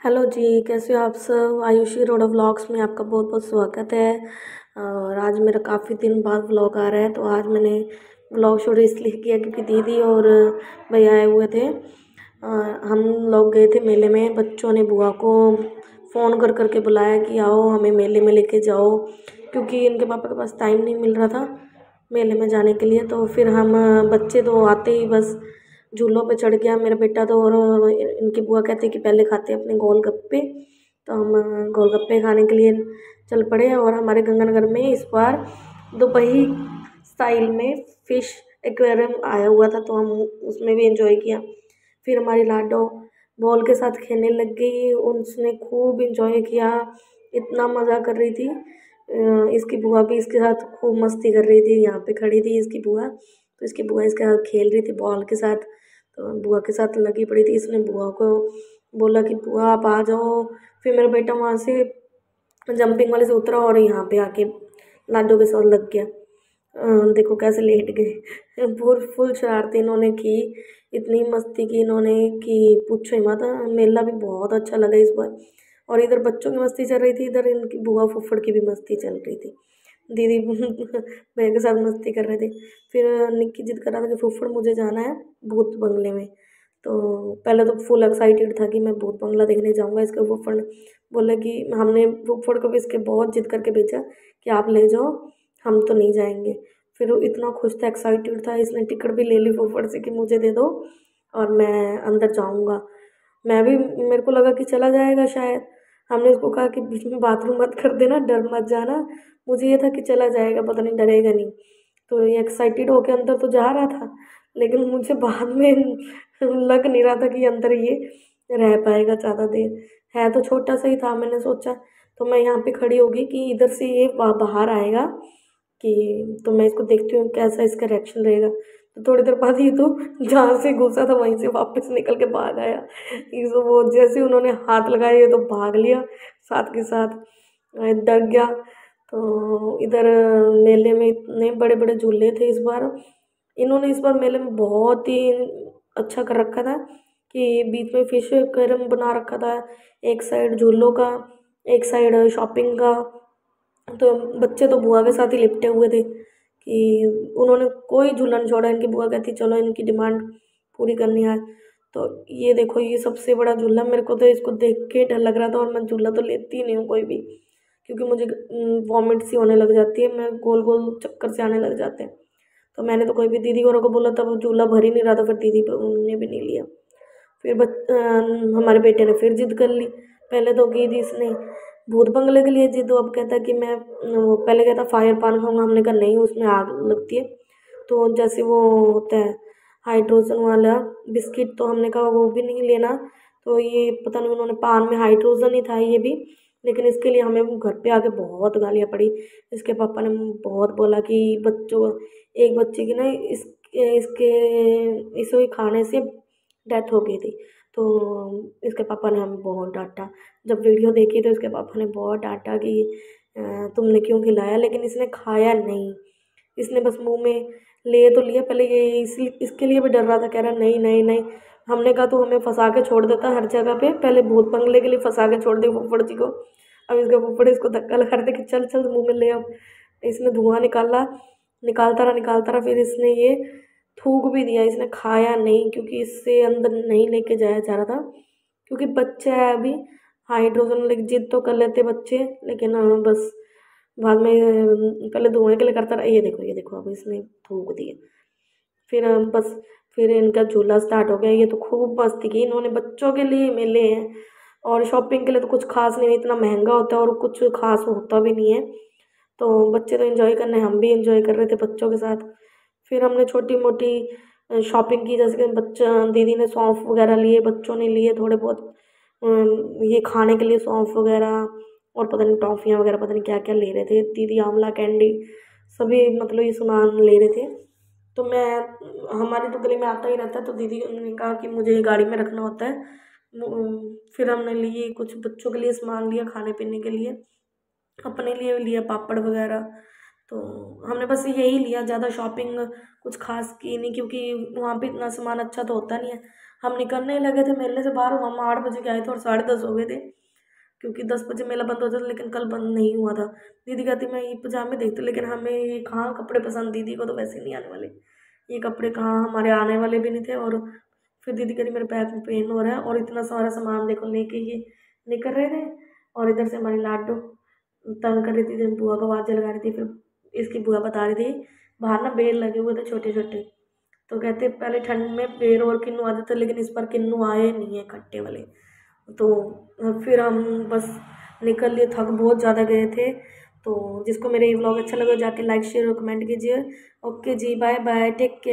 Hello जी, कैसे हो आप सब। आयुषी रोड व्लॉग्स में आपका बहुत बहुत स्वागत है। और आज मेरा काफ़ी दिन बाद व्लॉग आ रहा है, तो आज मैंने व्लॉग शुरू इसलिए किया क्योंकि दीदी और भैया आए हुए थे। हम लोग गए थे मेले में। बच्चों ने बुआ को फ़ोन कर कर के बुलाया कि आओ हमें मेले में लेके जाओ, क्योंकि इनके पापा के पास टाइम नहीं मिल रहा था मेले में जाने के लिए। तो फिर हम बच्चे तो आते ही बस झूलों पे चढ़ गया मेरा बेटा तो। और इनकी बुआ कहती कि पहले खाते अपने गोलगप्पे, तो हम गोलगप्पे खाने के लिए चल पड़े। और हमारे गंगानगर में इस बार दुबई स्टाइल में फ़िश एक्वेरियम आया हुआ था, तो हम उसमें भी एंजॉय किया। फिर हमारी लाडो बॉल के साथ खेलने लग गई, उसने खूब एंजॉय किया, इतना मज़ा कर रही थी। इसकी बुआ भी इसके साथ खूब मस्ती कर रही थी। यहाँ पे खड़ी थी इसकी बुआ, तो इसकी बुआ इसके साथ खेल रही थी बॉल के साथ, तो बुआ के साथ लगी पड़ी थी। इसने बुआ को बोला कि बुआ आप आ जाओ। फिर मेरा बेटा वहाँ से जंपिंग वाले से उतरा और यहाँ पे आके लाडो के साथ लग गया। देखो कैसे लेट गए। फुल शरारती इन्होंने की, इतनी मस्ती की इन्होंने कि पूछो ही मत। मेला भी बहुत अच्छा लगा इस बार। और इधर बच्चों की मस्ती चल रही थी, इधर इनकी बुआ फुफ्फड़ की भी मस्ती चल रही थी। दीदी भैया के साथ मस्ती कर रहे थे। फिर निक्की जिद कर रहा था कि फुफ्फड़ मुझे जाना है भूत बंगले में। तो पहले तो फुल एक्साइटेड था कि मैं भूत बंगला देखने जाऊँगा। इसके फुफ्फड़ ने बोला कि हमने फुफ्फड़ को भी इसके बहुत जिद करके भेजा कि आप ले जाओ, हम तो नहीं जाएंगे। फिर वो इतना खुश था, एक्साइटेड था, इसने टिकट भी ले ली फुफ्फड़ से कि मुझे दे दो और मैं अंदर जाऊँगा। मैं भी, मेरे को लगा कि चला जाएगा शायद। हमने उसको कहा कि बीच में बाथरूम मत कर देना, डर मत जाना। मुझे ये था कि चला जाएगा, पता नहीं डरेगा नहीं। तो ये एक्साइटेड होके अंदर तो जा रहा था, लेकिन मुझे बाद में लग नहीं रहा था कि अंदर ये रह पाएगा ज़्यादा देर। है तो छोटा सा ही था। मैंने सोचा, तो मैं यहाँ पे खड़ी होगी कि इधर से ये बाहर आएगा कि, तो मैं इसको देखती हूँ कैसा इसका रिएक्शन रहेगा। तो थोड़ी देर बाद ये तो जहाँ से घुसा था वहीं से वापस निकल के भाग आया। इसको वो जैसे उन्होंने हाथ लगाया ये तो भाग लिया साथ के साथ, डर गया। तो इधर मेले में इतने बड़े बड़े झूले थे इस बार। इन्होंने इस बार मेले में बहुत ही अच्छा कर रखा था कि बीच में फिश एक्वेरियम बना रखा था, एक साइड झूलों का, एक साइड शॉपिंग का। तो बच्चे तो बुआ के साथ ही लिपटे हुए थे कि उन्होंने कोई झूला नहीं छोड़ा। इनकी बुआ कहती चलो इनकी डिमांड पूरी करनी है। तो ये देखो, ये सबसे बड़ा झूला, मेरे को तो इसको देख के डर लग रहा था और मैं झूला तो लेती ही नहीं हूँ कोई भी, क्योंकि मुझे वॉमिट सी होने लग जाती है, मैं गोल गोल चक्कर से आने लग जाते हैं। तो मैंने तो कोई भी, दीदी और को बोला तब झूला भर ही नहीं रहा था, फिर दीदी ने भी नहीं लिया। फिर हमारे बेटे ने फिर जिद कर ली। पहले तो की थी इसने भूत बंगले के लिए जिद, अब कहता कि मैं, वो पहले कहता फायर पान खाऊंगा, हमने कहा नहीं उसमें आग लगती है। तो जैसे वो होता है हाइड्रोजन वाला बिस्किट, तो हमने कहा वो भी नहीं लेना। तो ये पता नहीं उन्होंने, पान में हाइड्रोजन ही था ये भी, लेकिन इसके लिए हमें घर पे आके बहुत गालियाँ पड़ी। इसके पापा ने बहुत बोला कि बच्चों, एक बच्चे की ना इसके इसे खाने से डेथ हो गई थी। तो इसके पापा ने हमें बहुत डांटा। जब वीडियो देखी तो इसके पापा ने बहुत डांटा कि तुमने क्यों खिलाया, लेकिन इसने खाया नहीं। इसने बस मुंह में ले तो लिया पहले, ये इसलिए इसके लिए भी डर रहा था, कह रहा नहीं नहीं नहीं। हमने कहा तो हमें फंसा के छोड़ देता हर जगह पे, पहले भूत बंगले के लिए फंसा के छोड़ दिया फुफ्फड़ जी को। अब इसका फुफ्फड़ इसको धक्का लगा रहे थे कि चल चल मुंह में ले। अब इसने धुआं निकाला, निकालता रहा। फिर इसने ये थूक भी दिया, इसने खाया नहीं क्योंकि इससे अंदर नहीं लेके जाया जा रहा था, क्योंकि बच्चा है अभी। हाइड्रोजन लेके जिद तो कर लेते बच्चे, लेकिन बस बाद में पहले धुएं के लिए करता रहा। ये देखो अब इसने थूक दिया। फिर बस फिर इनका झूला स्टार्ट हो गया। ये तो खूब मस्ती की इन्होंने, बच्चों के लिए मेले हैं और शॉपिंग के लिए तो कुछ खास नहीं, इतना महंगा होता है और कुछ खास होता भी नहीं है। तो बच्चे तो एंजॉय करने, हम भी एंजॉय कर रहे थे बच्चों के साथ। फिर हमने छोटी मोटी शॉपिंग की, जैसे कि बच्चा, दीदी ने सौंफ वगैरह लिए, बच्चों ने लिए थोड़े बहुत ये खाने के लिए सौंफ वगैरह, और पता नहीं टॉफ़ियाँ वगैरह, पता नहीं क्या क्या ले रहे थे। दीदी आंवला कैंडी, सभी मतलब ये सामान ले रहे थे। तो मैं, हमारे तो गले में आता ही रहता है, तो दीदी ने कहा कि मुझे गाड़ी में रखना होता है। फिर हमने लिए कुछ बच्चों के लिए सामान लिया, खाने पीने के लिए, अपने लिए लिया पापड़ वगैरह। तो हमने बस यही लिया, ज़्यादा शॉपिंग कुछ खास की नहीं, क्योंकि वहाँ पे इतना सामान अच्छा तो होता नहीं है। हम निकलने लगे थे मेले से बाहर, हम 8 बजे के आए थे और 10:30 हो गए थे, क्योंकि 10 बजे मेला बंद हो जाता, लेकिन कल बंद नहीं हुआ था। दीदी कहती मैं ये पजामे देखती, लेकिन हमें ये कहाँ कपड़े पसंद, दीदी को तो वैसे नहीं आने वाले ये कपड़े, कहाँ हमारे आने वाले भी नहीं थे। और फिर दीदी कह रही मेरे बैग में पेन हो रहा है, और इतना सारा सामान देखो लेके ये निकल रहे थे। और इधर से हमारी लाडो तंग कर रही थी, बुआ को आवाज़ लगा रही थी। फिर इसकी बुआ बता रही थी बाहर ना बेर लगे हुए थे छोटे छोटे, तो कहते पहले ठंड में बेर और किन्नू आते थे, लेकिन इस बार किन्नू आए नहीं है खट्टे वाले। तो फिर हम बस निकल लिए, थक बहुत ज़्यादा गए थे। तो जिसको मेरा ये व्लॉग अच्छा लगे जाके लाइक शेयर और कमेंट कीजिए। ओके जी, बाय बाय, टेक केयर।